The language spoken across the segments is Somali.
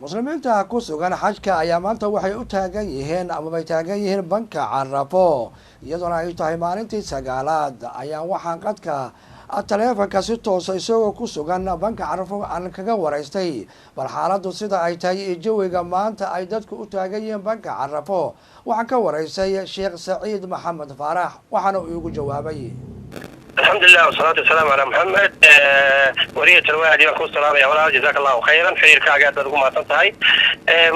muslimiinta ku sugan xajka ayaa maanta waxay u taagan yihiin amabay taagan yihiin banka Carafo iyadoona ay tahay maalintii sagaalaad ayaa waxaan qadka taleefanka si toos ah isagoo ku sugan banka Carafo aan kaga wareystay bal xaaladdu sida ay tahay jawiga maanta ay dadku u taagan yihiin banka Carafo waxaan ka wareystay Sheekh Saciid Maxamed Faarax waxaana uu ugu jawaabay الحمد لله والصلاة والسلام على محمد ورية الواحد يكون السلام يا ولاد جزاك الله خيرا خير كاجات تقوم تنتهي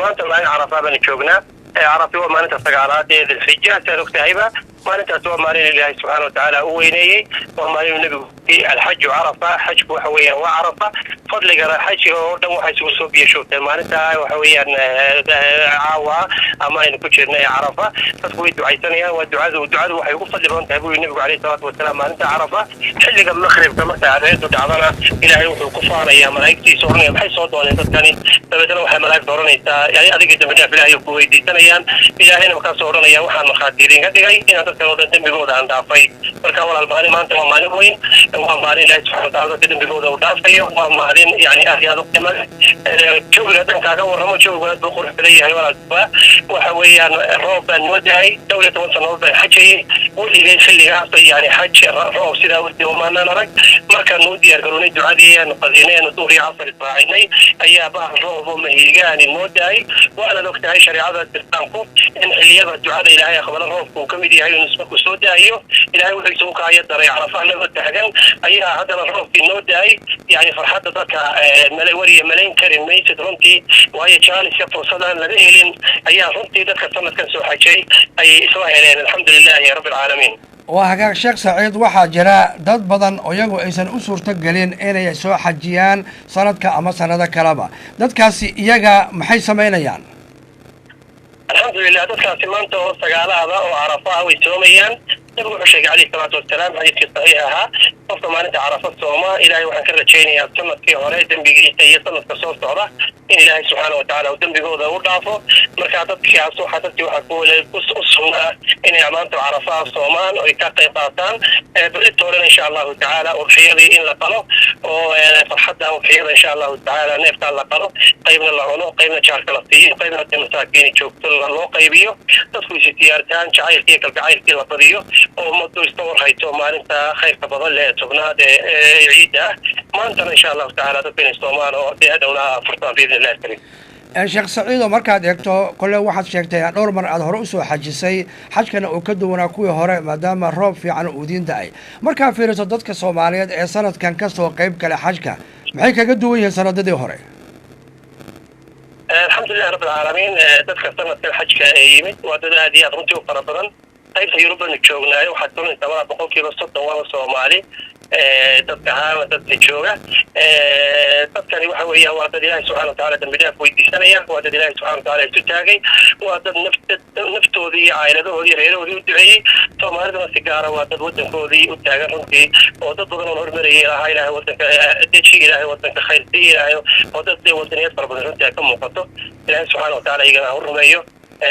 ما أنت معي عرفة بني شوقنا عرفة ما أنت استقالات ذي الحجة تلوك تهيبة ما أنت سوى مالين الله سبحانه وتعالى ويني ومالين النبي الحج وعرفة حج وحويا وعرفة فضل قرا حج ودم وحسوسو بيشوف ما أنت وحويا عوا أما إن كشرنا عرفة تسوي دعاء ثانية والدعاء وحيقول فضل بنت أبوي النبي عليه الصلاة والسلام ما أنت عرفة حل قبل مخرب كما تعرفت ودعنا إلى يوم الكفار يا ملايكتي سورني بحي صوت وأنا تاني تبدأ وحي ملايك دورني يعني أديك تبدأ في الله يكوي دي ثانيا إلى هنا مكان صورنا يا وحنا مخدرين قد جاي إن تذكروا دم بيقول عن ضعفي فالكوال الباني ما أنت ما نبوين ومالين الله سبحانه وتعالى دم بيقول ضعفي ومالين يعني أهل هذا كمان شوف هذا كذا ورموا شوف هذا بخور في هاي ولا وحويا الروب الوداعي دولة وصلنا بالحجي واللي جاي في اللي عطي يعني حج روب سيدا ودي وما نرك ما كان نودي يقولون دعاديا نقدينين ودوري عصر إسرائيلي أي باه روب مهيجان الموداعي وأنا لو كنت عايش شريعة التنقف إن اللي يبغى الدعاء إلى هاي خبر الروب وكم يدي هاي نسبة وسوداء أيوه إلى هاي وحيسوق عيد دري عرفة أنا بتحجن أي هذا الروب في النوداعي يعني فرحت ذاك ملاوري ملاين كريم ميت درنتي وهي شان سيف وصلنا للإهلين أي رنتي ذاك سنة كان سوى حكي أي إسرائيل الحمد لله يا رب العالمين وهاجا شيخ سعيد waxaa jira dad badan oo iyagu aysan u suurto galin inay soo xajiyaan sanadka ama sanada kaleba dadkaasi iyaga maxay sameynayaan الحمد لله dadkaasi maanta oo sagaalaada oo Carafa way soomayaan nabigu wuxuu sheegay عليه الصلاة والسلام xadiiskii saxiixa qofka maalinta Carafa sooma ilaahay waxaan ka rajaynayaa sanadkii hore dambigiisa iyo sanadka soo socda in ilaahay subxaanahu wa tacaala uu dambigooda u dhaafo marka dadkaas waxaa u sugnaa inay maanta Carafa soomaan oo ay ka qayb qaataan beritoona insha allahu tacaala udhiyadii in la qalo oo farxadda udhiyada insha allahu tacaala neefta la qalo qaybna la cuno qaybna jaarka la siiyo qaybna masaakiin joogto loo qaybiyo dadku is diyaartaan jacaylkii kalgacaylkii la badiyo oo ummaddu istawar hayso maalinta khayrka badan lee tobnaad ee ciidda maanta insha allahu tacaala dadkeen soomaan oo hadhowna furtaan biidni illahi karim Sheekh Saciid markaad eegto kole waxaad sheegtay dhowr mar aad hore u soo xajisay xajkana uu ka duwanaa kuwii hore maadaama roob fiican uu diin da'ay markaa fiiriso dadka Soomaaliyeed ee sanadkan ka soo qayb galay xajka maxay kaga duwan yihiin sanadadii hore الحمد لله رب العالمين تذكر سنة الحج كأيمت وهذا هذه أظنتي وقربنا قيس يوروبا نتشوغنا وحتى نتابع بقول كيلو صوت وانا صومالي تذكر هذا تذكر تذكر وحوية وهذا الله سبحانه وتعالى تنبدأ في ويدي سنة وهذا الله سبحانه وتعالى يستاجي وهذا نفته ذي عائلته ذي غيره ذي ودعي ثم هذا السكارة وهذا الودن ذي وتاجر هنتي وهذا ضمن الهرمري هاي له ودن دشي له ودن خير ذي له وهذا ودن يصبر بدن هنتي كم مقطع الله سبحانه وتعالى يجنا هرمريه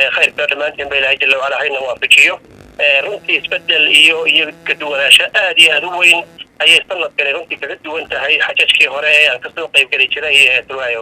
خير برلمان جنب الله جل وعلا هاي نوافقيه runtii isbedel iyo kaduwanaansho aad iyo aad u weyn ayay sanadkani runtii kaga duwan tahay xajajkii hore ee aan kasoo qayb geli jiray ee Turaayo